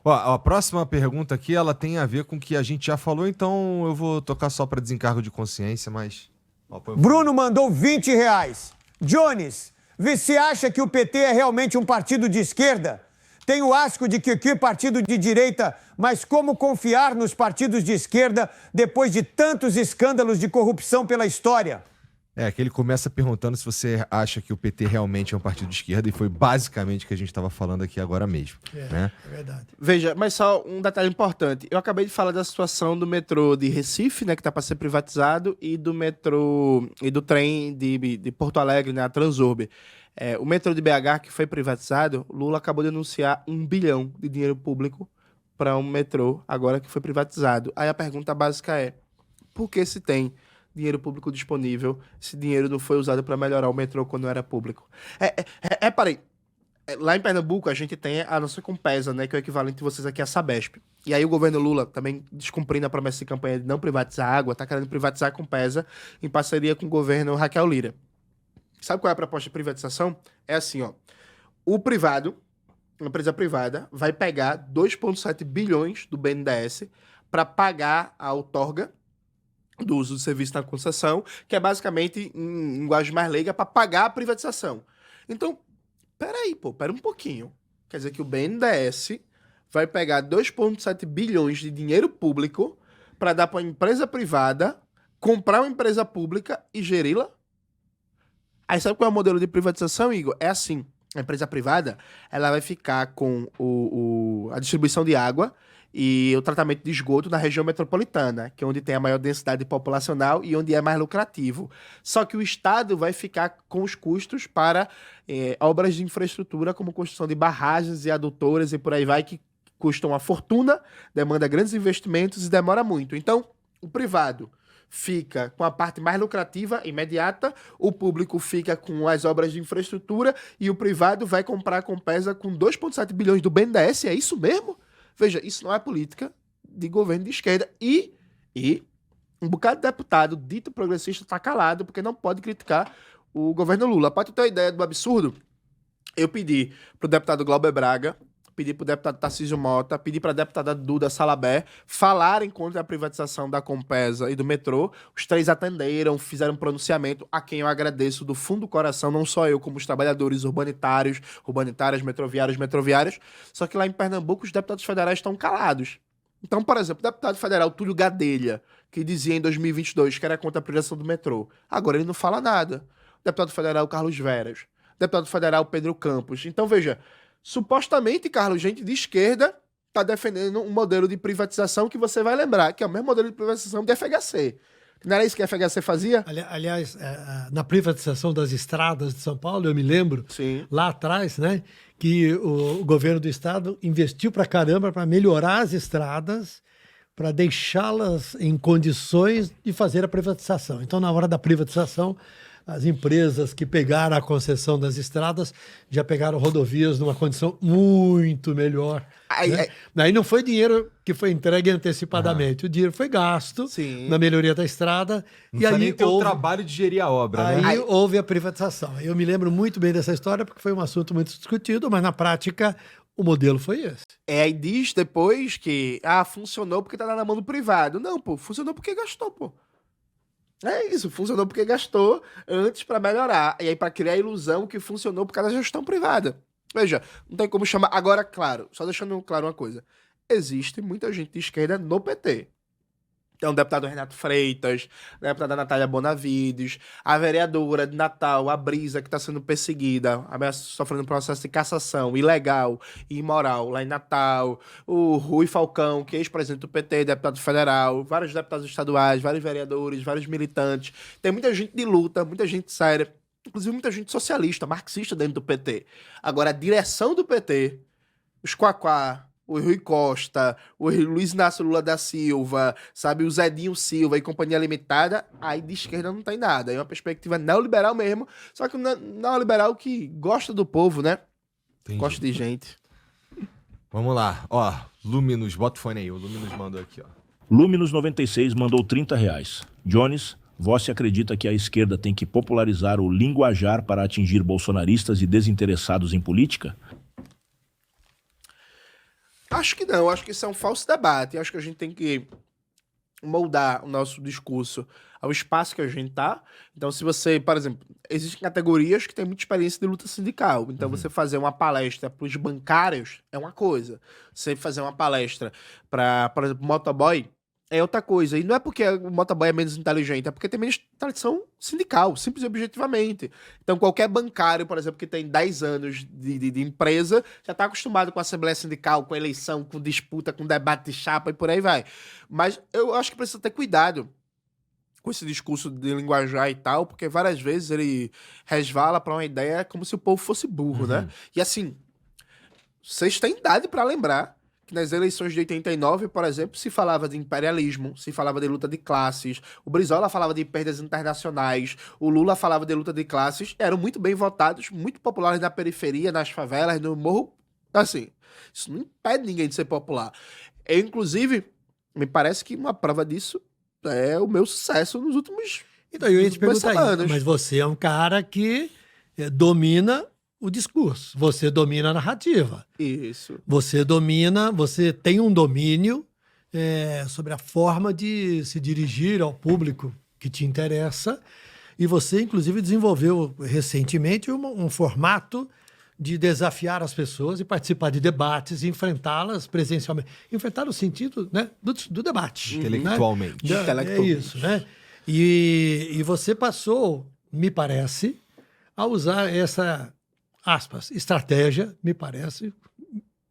Ó, a próxima pergunta aqui, ela tem a ver com o que a gente já falou, então eu vou tocar só para desencargo de consciência, mas... Ó, Bruno mandou R$20. Jones, você acha que o PT é realmente um partido de esquerda? Tenho asco de que é partido de direita, mas como confiar nos partidos de esquerda depois de tantos escândalos de corrupção pela história? É, que ele começa perguntando se você acha que o PT realmente é um partido de esquerda, e foi basicamente o que a gente estava falando aqui agora mesmo. Né? É verdade. Veja, mas só um detalhe importante. Eu acabei de falar da situação do metrô de Recife, né, que tá para ser privatizado, e do metrô e do trem de Porto Alegre, né, a Transurb. O metrô de BH, que foi privatizado, Lula acabou de anunciar 1 bilhão de dinheiro público para um metrô, agora que foi privatizado. Aí a pergunta básica é, por que se tem dinheiro público disponível, esse dinheiro não foi usado para melhorar o metrô quando era público? Parei. Lá em Pernambuco, a gente tem a nossa Compesa, né, que é o equivalente de vocês aqui à Sabesp. E aí o governo Lula, também descumprindo a promessa de campanha de não privatizar a água, tá querendo privatizar a Compesa em parceria com o governo Raquel Lira. Sabe qual é a proposta de privatização? É assim, ó. O privado, uma empresa privada, vai pegar 2,7 bilhões do BNDES para pagar a outorga do uso do serviço na concessão, que é basicamente, em linguagem mais leiga, para pagar a privatização. Então, pera um pouquinho. Quer dizer que o BNDES vai pegar 2,7 bilhões de dinheiro público para dar para uma empresa privada, comprar uma empresa pública e geri-la? Aí sabe qual é o modelo de privatização, Igor? É assim, a empresa privada, ela vai ficar com a distribuição de água e o tratamento de esgoto na região metropolitana, que é onde tem a maior densidade populacional e onde é mais lucrativo. Só que o Estado vai ficar com os custos para obras de infraestrutura, como construção de barragens e adutoras e por aí vai, que custam uma fortuna, demanda grandes investimentos e demora muito. Então, o privado fica com a parte mais lucrativa, imediata, o público fica com as obras de infraestrutura e o privado vai comprar a Compesa com 2,7 bilhões do BNDES, é isso mesmo? Veja, isso não é política de governo de esquerda e um bocado de deputado dito progressista está calado porque não pode criticar o governo Lula. Para tu ter uma ideia do absurdo, eu pedi pro deputado Glauber Braga, pedi pro deputado Tarcísio Mota, pedi pra deputada Duda Salabé falarem contra a privatização da Compesa e do metrô. Os três atenderam, fizeram um pronunciamento, a quem eu agradeço do fundo do coração, não só eu, como os trabalhadores urbanitárias, metroviárias. Só que lá em Pernambuco os deputados federais estão calados. Então, por exemplo, o deputado federal Túlio Gadelha, que dizia em 2022 que era contra a privatização do metrô, agora ele não fala nada. O deputado federal Carlos Veras, o deputado federal Pedro Campos. Então, veja, supostamente, Carlos, gente de esquerda está defendendo um modelo de privatização que você vai lembrar, que é o mesmo modelo de privatização do FHC. Não era isso que a FHC fazia? Aliás, na privatização das estradas de São Paulo, eu me lembro, Sim. lá atrás, né, que o governo do estado investiu pra caramba para melhorar as estradas, para deixá-las em condições de fazer a privatização. Então, na hora da privatização, as empresas que pegaram a concessão das estradas já pegaram rodovias numa condição muito melhor. Né? Aí não foi dinheiro que foi entregue antecipadamente. O dinheiro foi gasto na melhoria da estrada. Não e aí nem ter o trabalho de gerir a obra, né? Aí houve a privatização. Eu me lembro muito bem dessa história porque foi um assunto muito discutido, mas na prática o modelo foi esse. Aí diz depois que funcionou porque tá na mão do privado. Não, pô, funcionou porque gastou, pô. É isso, funcionou porque gastou antes para melhorar. E aí para criar a ilusão que funcionou por causa da gestão privada. Veja, não tem como chamar... Agora, claro, só deixando claro uma coisa. Existe muita gente de esquerda no PT. Tem o deputado Renato Freitas, a deputada Natália Bonavides, a vereadora de Natal, a Brisa, que está sendo perseguida, sofrendo um processo de cassação ilegal e imoral lá em Natal, o Rui Falcão, que é ex-presidente do PT, deputado federal, vários deputados estaduais, vários vereadores, vários militantes. Tem muita gente de luta, muita gente séria, inclusive muita gente socialista, marxista dentro do PT. Agora, a direção do PT, os Quaquá, o Rui Costa, o Luiz Inácio Lula da Silva, sabe, o Zedinho Silva e companhia limitada, aí de esquerda não tem nada. É uma perspectiva neoliberal mesmo, só que neoliberal que gosta do povo, né? Entendi. Gosta de gente. Vamos lá. Ó, Luminous, bota o fone aí. O Luminous mandou aqui, ó. Luminous 96 mandou R$30. Jones, você acredita que a esquerda tem que popularizar o linguajar para atingir bolsonaristas e desinteressados em política? Acho que não, acho que isso é um falso debate. Acho que a gente tem que moldar o nosso discurso ao espaço que a gente tá. Então, se você, por exemplo, existem categorias que têm muita experiência de luta sindical. Então, você fazer uma palestra para os bancários é uma coisa. Você fazer uma palestra para, por exemplo, motoboy é outra coisa. E não é porque o motoboy é menos inteligente, é porque tem menos tradição sindical, simples e objetivamente. Então, qualquer bancário, por exemplo, que tem 10 anos de empresa, já está acostumado com a assembleia sindical, com eleição, com disputa, com debate de chapa e por aí vai. Mas eu acho que precisa ter cuidado com esse discurso de linguajar e tal, porque várias vezes ele resvala para uma ideia como se o povo fosse burro, né? E assim, vocês têm idade para lembrar que nas eleições de 89, por exemplo, se falava de imperialismo, se falava de luta de classes, o Brizola falava de perdas internacionais, o Lula falava de luta de classes, eram muito bem votados, muito populares na periferia, nas favelas, no morro. Assim, isso não impede ninguém de ser popular. Eu, inclusive, me parece que uma prova disso é o meu sucesso nos últimos Então, eu ia te perguntar isso, anos. mas você é um cara que domina o discurso, você domina a narrativa. Isso. Você tem um domínio sobre a forma de se dirigir ao público que te interessa, e você, inclusive, desenvolveu recentemente um formato de desafiar as pessoas e participar de debates e enfrentá-las presencialmente. Enfrentar no sentido, né, do debate. Intelectualmente. Né? É isso, né? E você passou, me parece, a usar essa, aspas, estratégia, me parece,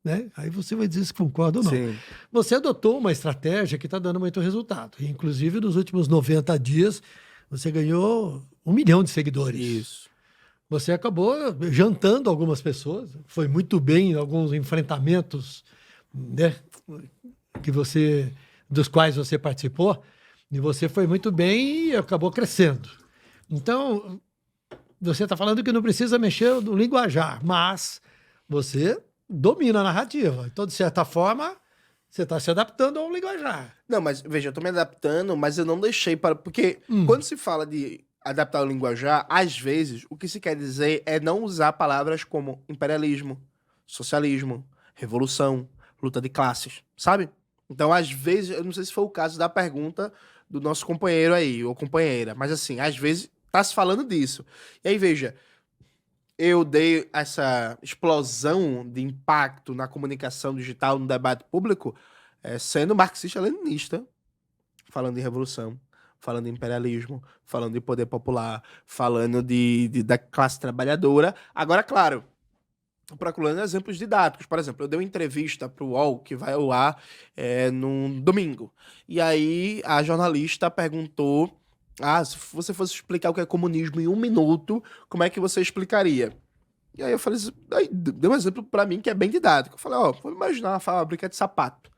né? Aí você vai dizer se concorda ou não. Sim. Você adotou uma estratégia que está dando muito resultado. E, inclusive, nos últimos 90 dias, você ganhou 1 milhão de seguidores. Isso. Você acabou jantando algumas pessoas, foi muito bem em alguns enfrentamentos, né, dos quais você participou, e você foi muito bem e acabou crescendo. Então, você está falando que não precisa mexer no linguajar, mas você domina a narrativa. Então, de certa forma, você está se adaptando ao linguajar. Não, mas veja, eu tô me adaptando, mas eu não deixei para... Porque quando se fala de adaptar o linguajar, às vezes, o que se quer dizer é não usar palavras como imperialismo, socialismo, revolução, luta de classes, sabe? Então, às vezes, eu não sei se foi o caso da pergunta do nosso companheiro aí, ou companheira, mas assim, às vezes tá se falando disso. E aí, veja, eu dei essa explosão de impacto na comunicação digital, no debate público, sendo marxista-leninista, falando de revolução, falando de imperialismo, falando de poder popular, falando da classe trabalhadora. Agora, claro, procurando exemplos didáticos. Por exemplo, eu dei uma entrevista para o UOL, que vai ao ar num domingo. E aí a jornalista perguntou, se você fosse explicar o que é comunismo em 1 minuto, como é que você explicaria? E aí eu falei, aí deu um exemplo para mim que é bem didático. Eu falei, vou imaginar uma fábrica de sapato.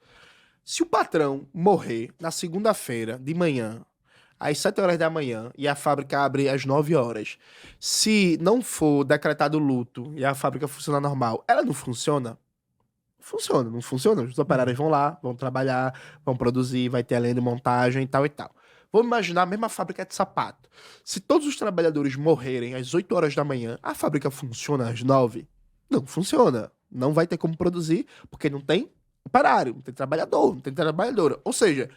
Se o patrão morrer na segunda-feira de manhã, às 7 horas da manhã, e a fábrica abre às 9 horas, se não for decretado luto e a fábrica funcionar normal, ela não funciona? Funciona, não funciona? Os operários vão lá, vão trabalhar, vão produzir, vai ter a linha de montagem e tal e tal. Vamos imaginar a mesma fábrica de sapato. Se todos os trabalhadores morrerem às 8 horas da manhã, a fábrica funciona às 9? Não funciona. Não vai ter como produzir, porque não tem operário, não tem trabalhador, não tem trabalhadora. Ou seja,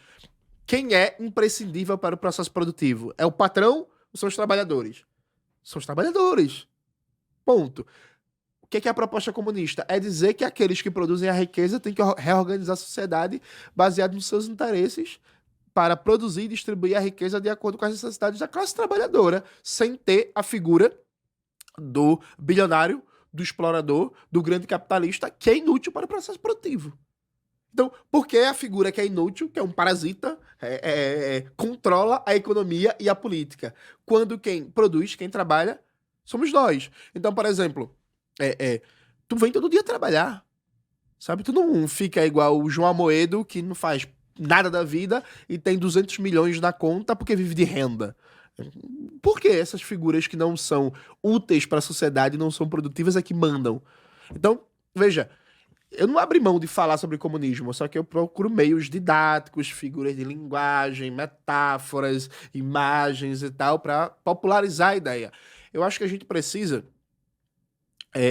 quem é imprescindível para o processo produtivo? É o patrão ou são os trabalhadores? São os trabalhadores. Ponto. O que é a proposta comunista? É dizer que aqueles que produzem a riqueza têm que reorganizar a sociedade baseado nos seus interesses para produzir e distribuir a riqueza de acordo com as necessidades da classe trabalhadora, sem ter a figura do bilionário, do explorador, do grande capitalista, que é inútil para o processo produtivo. Então, por que a figura que é inútil, que é um parasita, controla a economia e a política? Quando quem produz, quem trabalha, somos nós. Então, por exemplo, tu vem todo dia trabalhar, sabe? Tu não fica igual o João Amoedo, que não faz nada da vida e tem 200 milhões na conta porque vive de renda. Por que essas figuras que não são úteis para a sociedade, não são produtivas, é que mandam? Então, veja, eu não abri mão de falar sobre comunismo, só que eu procuro meios didáticos, figuras de linguagem, metáforas, imagens e tal, para popularizar a ideia. Eu acho que a gente precisa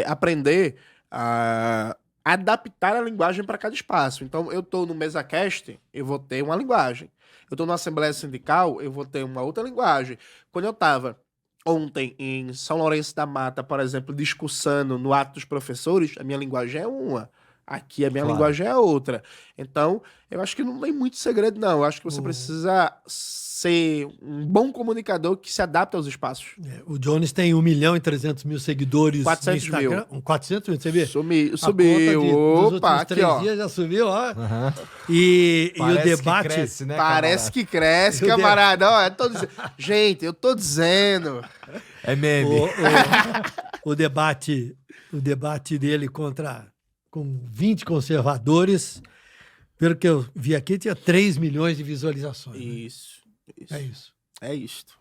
aprender a adaptar a linguagem para cada espaço. Então, eu estou no MesaCast, eu vou ter uma linguagem. Eu estou na Assembleia Sindical, eu vou ter uma outra linguagem. Quando eu estava ontem em São Lourenço da Mata, por exemplo, discursando no ato dos professores, a minha linguagem é uma. Aqui a minha linguagem é outra. Então, eu acho que não tem muito segredo, não. Eu acho que você precisa ser um bom comunicador que se adapta aos espaços. O Jones tem 1.300.000 seguidores 400 no Instagram. 400 mil, você vê? Subiu. A conta dos Opa, últimos aqui, 3 ó. dias já subiu, ó. Aham. E o Parece debate... que cresce, né, Parece camarada? que cresce, Eu camarada. Ó, eu tô dizendo... Gente, eu tô dizendo. É meme. O debate dele com 20 conservadores, pelo que eu vi aqui, tinha 3 milhões de visualizações. Né? Isso. É isso. É isto.